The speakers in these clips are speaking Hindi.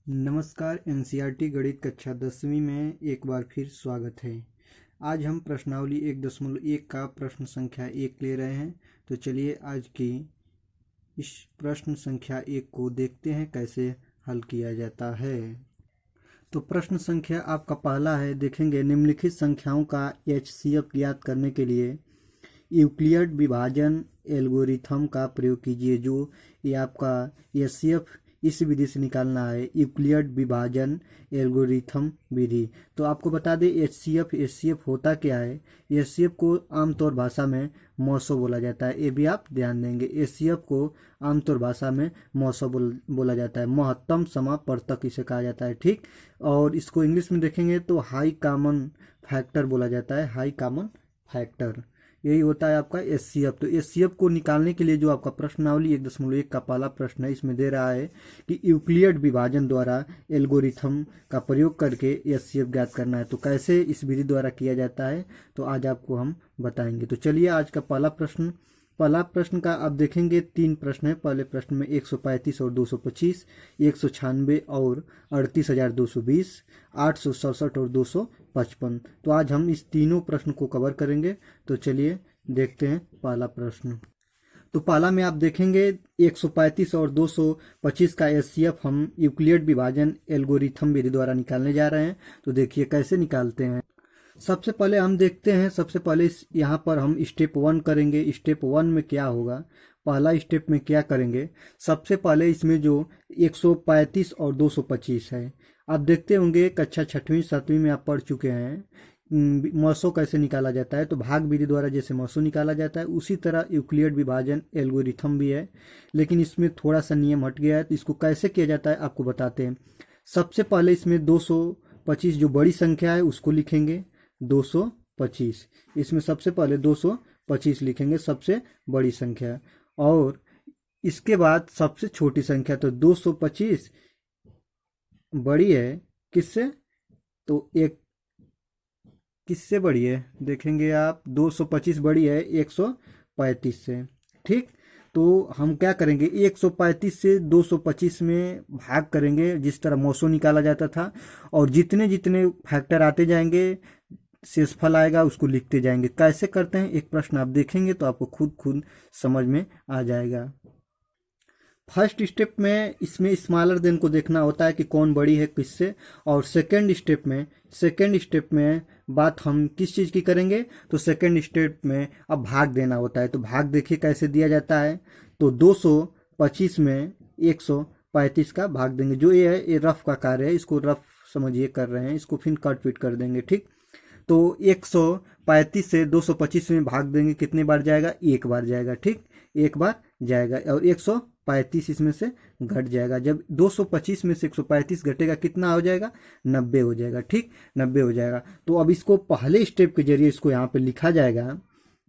नमस्कार। एनसीईआरटी गणित कक्षा 10वीं में एक बार फिर स्वागत है। आज हम प्रश्नावली 1.1 का प्रश्न संख्या 1 ले रहे हैं। तो चलिए आज की इस प्रश्न संख्या 1 को देखते हैं कैसे हल किया जाता है। तो प्रश्न संख्या आपका पहला है, देखेंगे निम्नलिखित संख्याओं का एचसीएफ ज्ञात करने के लिए यूक्लिड विभाजन एल्गोरिथम का प्रयोग कीजिए। जो ये आपका एचसीएफ इस विधि से निकालना है, यूक्लिड विभाजन एल्गोरिथम विधि। तो आपको बता दें एचसीएफ होता क्या है। एचसीएफ को आमतौर भाषा में मौसो बोला जाता है, ये भी आप ध्यान देंगे। एचसीएफ को आमतौर भाषा में मौसो बोला जाता है, महत्तम समापवर्तक इसे कहा जाता है, ठीक। और इसको इंग्लिश में देखेंगे तो हाई कॉमन फैक्टर बोला जाता है, हाई कॉमन फैक्टर। यही होता है आपका एचसीएफ। तो एचसीएफ को निकालने के लिए जो आपका प्रश्नावली 1.1 का पहला प्रश्न है, इसमें दे रहा है कि यूक्लिड विभाजन द्वारा एल्गोरिथम का प्रयोग करके एचसीएफ ज्ञात करना है। तो कैसे इस विधि द्वारा किया जाता है तो आज आपको हम बताएंगे। तो चलिए आज का पहला प्रश्न का आप देखेंगे 3 प्रश्न है। पहले प्रश्न में 135 और 225, 196 और 38,220, 867 और 255। तो आज हम इस तीनों प्रश्न को कवर करेंगे। तो चलिए देखते हैं पहला प्रश्न। तो पहला में आप देखेंगे 135 और 225 का एचसीएफ हम यूक्लिड विभाजन एल्गोरिथम विधि द्वारा निकालने जा रहे हैं। तो देखिए कैसे निकालते हैं। सबसे पहले हम देखते हैं, सबसे पहले यहाँ पर हम स्टेप 1 करेंगे। स्टेप 1 में क्या होगा, पहला स्टेप में क्या करेंगे, सबसे पहले इसमें जो 135 और 225 है, आप देखते होंगे कक्षा 6वीं 7वीं में आप पढ़ चुके हैं मौसो कैसे निकाला जाता है। तो भाग विधि द्वारा जैसे मौसो निकाला जाता है उसी तरह यूक्लिड विभाजन एल्गोरिथम भी है, लेकिन इसमें थोड़ा सा नियम हट गया है। तो इसको कैसे किया जाता है आपको बताते हैं। सबसे पहले इसमें 225 जो बड़ी संख्या है उसको लिखेंगे 225। इसमें सबसे पहले 225 लिखेंगे, सबसे बड़ी संख्या। और इसके बाद सबसे छोटी संख्या, तो 225 बड़ी है किससे, तो एक किससे बड़ी है देखेंगे आप, 225 बड़ी है 135 से, ठीक। तो हम क्या करेंगे, 135 से 225 में भाग करेंगे जिस तरह मौसो निकाला जाता था, और जितने जितने फैक्टर आते जाएंगे शेषफल आएगा उसको लिखते जाएंगे। कैसे करते हैं एक प्रश्न आप देखेंगे तो आपको खुद समझ में आ जाएगा। फर्स्ट स्टेप में इसमें स्मॉलर देन को देखना होता है कि कौन बड़ी है किससे। और सेकंड स्टेप में बात हम किस चीज़ की करेंगे, तो सेकंड स्टेप में अब भाग देना होता है। तो भाग देखिए कैसे दिया जाता है। तो 225 में 135 का भाग देंगे। जो ये है ये रफ का कार्य है, इसको रफ समझिए कर रहे हैं, इसको फिर कट फिट कर देंगे, ठीक। तो 135 से 225 में भाग देंगे, कितने बार जाएगा, एक बार जाएगा, ठीक, एक बार जाएगा। और 135 इसमें से घट जाएगा। जब 225 में से 135 घटेगा कितना हो जाएगा, 90 हो जाएगा, ठीक, 90 हो जाएगा। तो अब इसको पहले स्टेप के जरिए इसको यहाँ पे लिखा जाएगा।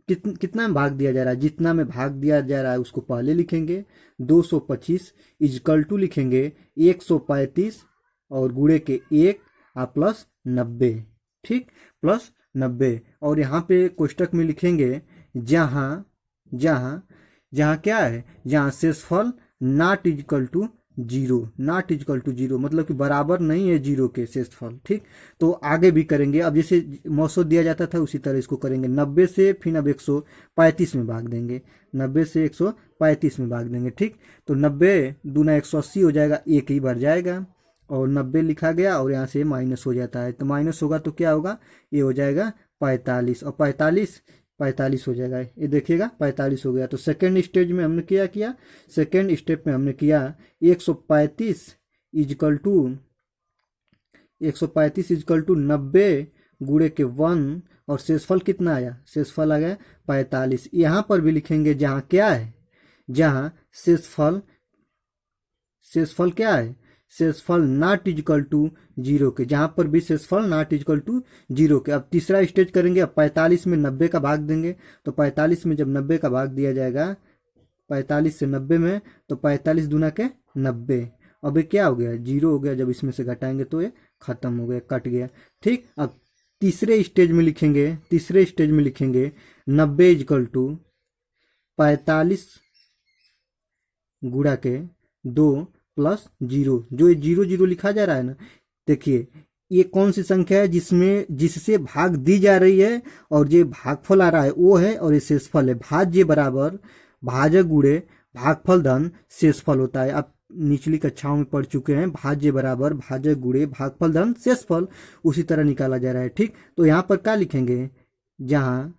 कितना में भाग दिया जा रहा है, जितना में भाग दिया जा रहा है उसको पहले लिखेंगे। 225 इजकल टू लिखेंगे 135 और गुणे के 1 प्लस 90, ठीक, प्लस 90। और यहाँ पे कोष्टक में लिखेंगे जहाँ क्या है, जहाँ शेषफल नॉट इक्वल टू जीरो, मतलब कि बराबर नहीं है जीरो के शेषफल, ठीक। तो आगे भी करेंगे, अब जैसे मौसो दिया जाता था उसी तरह इसको करेंगे। 90 से फिर अब 135 में भाग देंगे, 90 से 135 में भाग देंगे, ठीक। तो 90 दूना 180 हो जाएगा, एक ही बार जाएगा और 90 लिखा गया और यहाँ से माइनस हो जाता है। तो माइनस होगा तो क्या होगा, ये हो जाएगा 45 और 45 हो जाएगा। ये देखिएगा 45 हो गया। तो सेकेंड स्टेज में हमने क्या किया, सेकेंड स्टेप में हमने किया 135 इजकल टू 90 गुणे के 1 और शेषफल कितना आया, शेषफल आ गया 45। यहाँ पर भी लिखेंगे जहाँ क्या है, जहाँ शेषफल क्या है, शेषफल नॉट इक्वल टू जीरो के, जहां पर भी शेषफल नॉट इक्वल टू जीरो के। अब तीसरा स्टेज करेंगे, अब 45 में 90 का भाग देंगे। तो 45 में जब 90 का भाग दिया जाएगा 45 से 90 में, तो 45 दूना के 90, अब ये क्या हो गया, जीरो हो गया। जब इसमें से घटाएंगे तो ये खत्म हो गया, कट गया, ठीक। अब तीसरे स्टेज में लिखेंगे 90 इक्वल टू 45 गुणा के 2 प्लस जीरो। जो ये जीरो जीरो लिखा जा रहा है ना, देखिए ये कौन सी संख्या है जिससे भाग दी जा रही है और जो भागफल आ रहा है वो है, और ये शेषफल है। भाज्य बराबर भाजक गुणे भागफल धन शेषफल होता है। आप निचली कक्षाओं में पढ़ चुके हैं, भाज्य बराबर भाजक गुणे भागफल धन शेषफल, उसी तरह निकाला जा रहा है। ठीक, तो यहाँ पर क्या लिखेंगे, जहाँ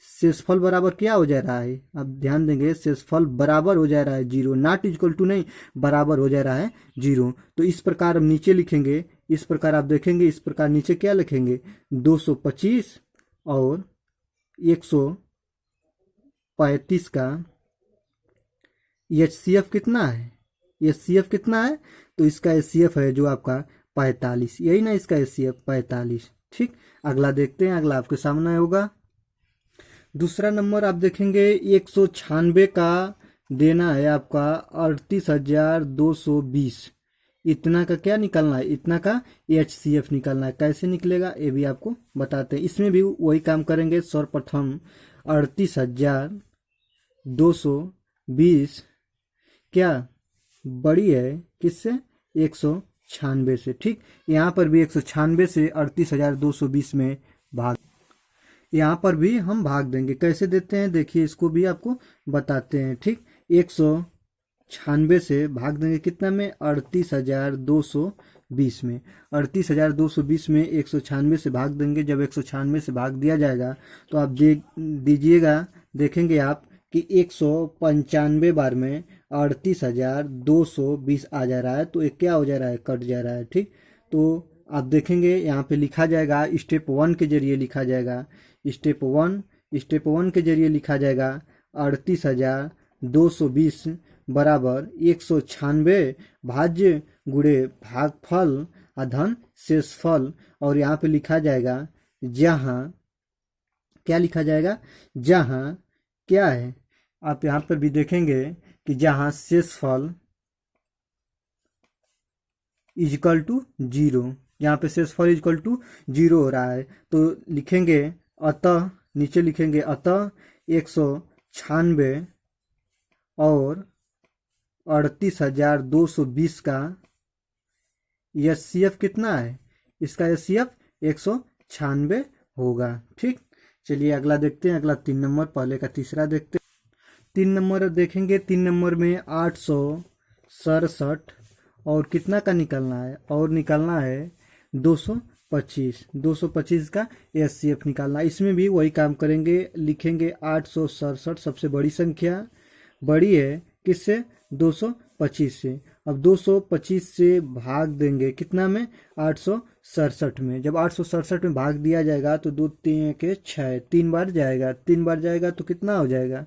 शेषफल बराबर क्या हो जा रहा है, आप ध्यान देंगे, शेषफल बराबर हो जा रहा है जीरो, नॉट इक्वल टू नहीं, बराबर हो जा रहा है जीरो। तो इस प्रकार हम नीचे लिखेंगे, इस प्रकार आप देखेंगे, इस प्रकार नीचे क्या लिखेंगे, 225 और 135 का HCF कितना है, HCF कितना है, तो इसका HCF है जो आपका 45, यही ना इसका HCF 45। ठीक, अगला देखते हैं, अगला आपके सामने होगा। दूसरा नंबर आप देखेंगे 196 का देना है आपका 38,220, इतना का क्या निकालना है, इतना का HCF निकालना है। कैसे निकलेगा ये भी आपको बताते हैं। इसमें भी वही काम करेंगे। सर्वप्रथम 38,220 क्या बड़ी है किससे, 196 से। ठीक, यहाँ पर भी 196 से 38,220 में भाग, यहाँ पर भी हम भाग देंगे। कैसे देते हैं देखिए, इसको भी आपको बताते हैं। ठीक, 196 से भाग देंगे कितना में, 38,220 में। 38,220 में 196 से भाग देंगे। जब 196 से भाग दिया जाएगा तो आप देख दीजिएगा, देखेंगे आप कि 195 बार में 38,220 आ जा रहा है, तो एक क्या हो जा रहा है, कट जा रहा है। ठीक, तो आप देखेंगे यहाँ पे लिखा जाएगा, स्टेप 1 के जरिए लिखा जाएगा, स्टेप वन के जरिए लिखा जाएगा 38,220 बराबर 196 भाज्य गुणे भागफल धन शेषफल। और यहाँ पे लिखा जाएगा, जहाँ क्या लिखा जाएगा, जहाँ क्या है, आप यहाँ पर भी देखेंगे कि जहाँ शेषफल इक्वल टू जीरो, यहाँ पे शेषफल इक्वल टू जीरो हो रहा है, तो लिखेंगे अतः, नीचे लिखेंगे अतः 196 और 38,220 का HCF कितना है, इसका HCF 196 होगा। ठीक, चलिए अगला देखते हैं, अगला 3 नंबर, पहले का तीसरा देखते हैं। 3 नंबर देखेंगे, 3 नंबर में 867 और कितना का निकलना है, और निकलना है 225 का HCF निकालना। इसमें भी वही काम करेंगे, लिखेंगे 867 सबसे बड़ी संख्या, बड़ी है किससे, 225 से। अब 225 से भाग देंगे कितना में, 867 में। जब 867 में भाग दिया जाएगा तो 2 3 के 6, 3 बार जाएगा, 3 बार जाएगा तो कितना हो जाएगा,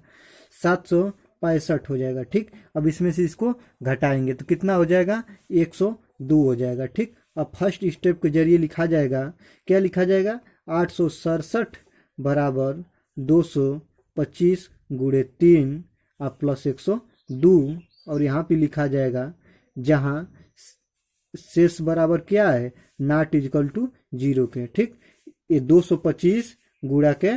765 हो जाएगा। ठीक, अब इसमें से इसको घटाएंगे तो कितना हो जाएगा, 102 हो जाएगा। ठीक, अब फर्स्ट स्टेप के जरिए लिखा जाएगा, क्या लिखा जाएगा, 867 बराबर 225 गुणे 3 और प्लस 102, और यहाँ पे लिखा जाएगा जहाँ शेष बराबर क्या है, नॉट इक्वल टू जीरो के। ठीक, ये 225 गुणा के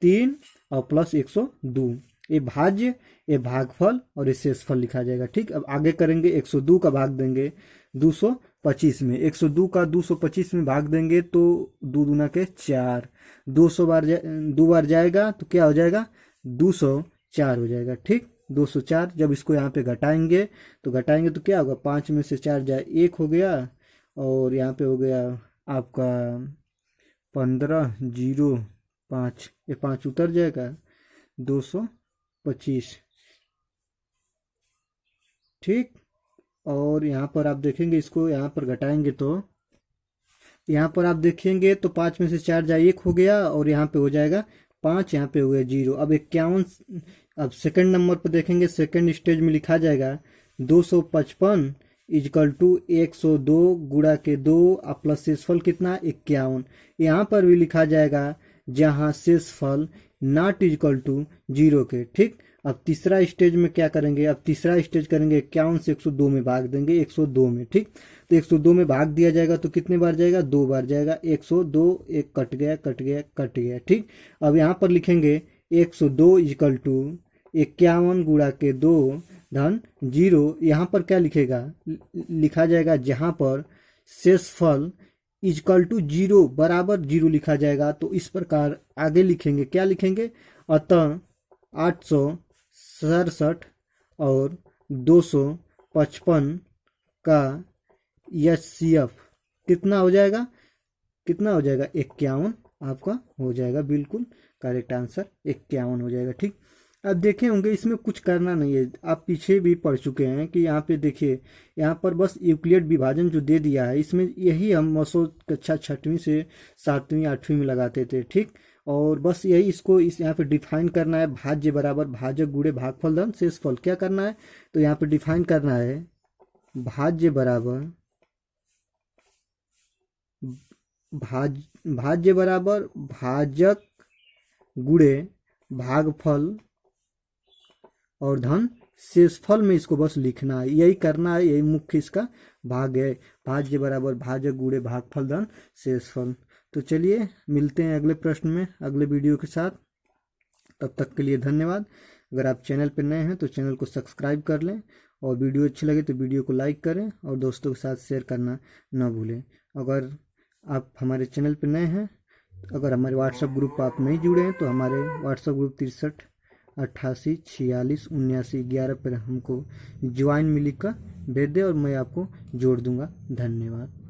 3 और प्लस 102, ये भाज्य, ये भागफल और ये शेषफल लिखा जाएगा। ठीक, अब आगे करेंगे, 102 का भाग देंगे 225 में, 102 का 225 में भाग देंगे तो 2 दूना के 4, 200 बार 2 बार जाएगा तो क्या हो जाएगा, 204 हो जाएगा। ठीक, 204। जब इसको यहाँ पे घटाएंगे तो क्या होगा, 5 में से 4 जाए 1 हो गया, और यहाँ पे हो गया आपका 15,05, ये 5 उतर जाएगा, 225। ठीक, और यहाँ पर आप देखेंगे, इसको यहाँ पर घटाएंगे तो यहाँ पर आप देखेंगे तो 5 में से 4 जाए 1 हो गया, और यहाँ पे हो जाएगा 5, यहाँ पे हो गया 0। अब 51, अब सेकंड नंबर पर देखेंगे, सेकंड स्टेज में लिखा जाएगा 255 इक्वल टू 102 गुणा के 2 प्लस शेषफल कितना, 51। यहाँ पर भी लिखा जाएगा जहाँ शेषफल नॉट इक्वल टू जीरो के। ठीक, अब तीसरा स्टेज में क्या करेंगे, अब तीसरा स्टेज करेंगे 51 से 102 में भाग देंगे, 102 में। ठीक, तो 102 में भाग दिया जाएगा तो कितने बार जाएगा, 2 बार जाएगा, 102, एक कट गया कट गया कट गया। ठीक, अब यहाँ पर लिखेंगे 102 इक्वल टू 51 गुणा के 2 धन 0, यहाँ पर क्या लिखा जाएगा, जहाँ पर शेषफल इजकल टू 0 बराबर 0 लिखा जाएगा। तो इस प्रकार आगे लिखेंगे, क्या लिखेंगे, अतः 867 और 255 का HCF कितना हो जाएगा, 51 आपका हो जाएगा। बिल्कुल करेक्ट आंसर 51 हो जाएगा। ठीक, अब देखे होंगे इसमें कुछ करना नहीं है, आप पीछे भी पढ़ चुके हैं कि यहाँ पे देखिए, यहाँ पर बस यूक्लिड विभाजन जो दे दिया है, इसमें यही हम मसो कक्षा 6वीं से 7वीं 8वीं में लगाते थे। ठीक, और बस यही इसको इस यहाँ पे डिफाइन करना है, भाज्य बराबर भाजक गुणे भागफल धन शेषफल। क्या करना है, तो यहाँ पे डिफाइन करना है भाज्य बराबर भाजक गुणे भागफल और धन शेषफल में इसको बस लिखना है, यही करना है, यही मुख्य इसका भाग है। भाज्य बराबर भाजक गुणे भागफल धन शेषफल। तो चलिए मिलते हैं अगले प्रश्न में अगले वीडियो के साथ। तब तक के लिए धन्यवाद। अगर आप चैनल पर नए हैं तो चैनल को सब्सक्राइब कर लें, और वीडियो अच्छी लगे तो वीडियो को लाइक करें और दोस्तों के साथ शेयर करना न भूलें। अगर आप हमारे चैनल पर नए हैं, अगर हमारे व्हाट्सएप ग्रुप पर आप नहीं जुड़े हैं तो हमारे व्हाट्सएप ग्रुप 63 88 46 79 11 पर हमको ज्वाइन में लिख कर भेज दें और मैं आपको जोड़ दूंगा। धन्यवाद।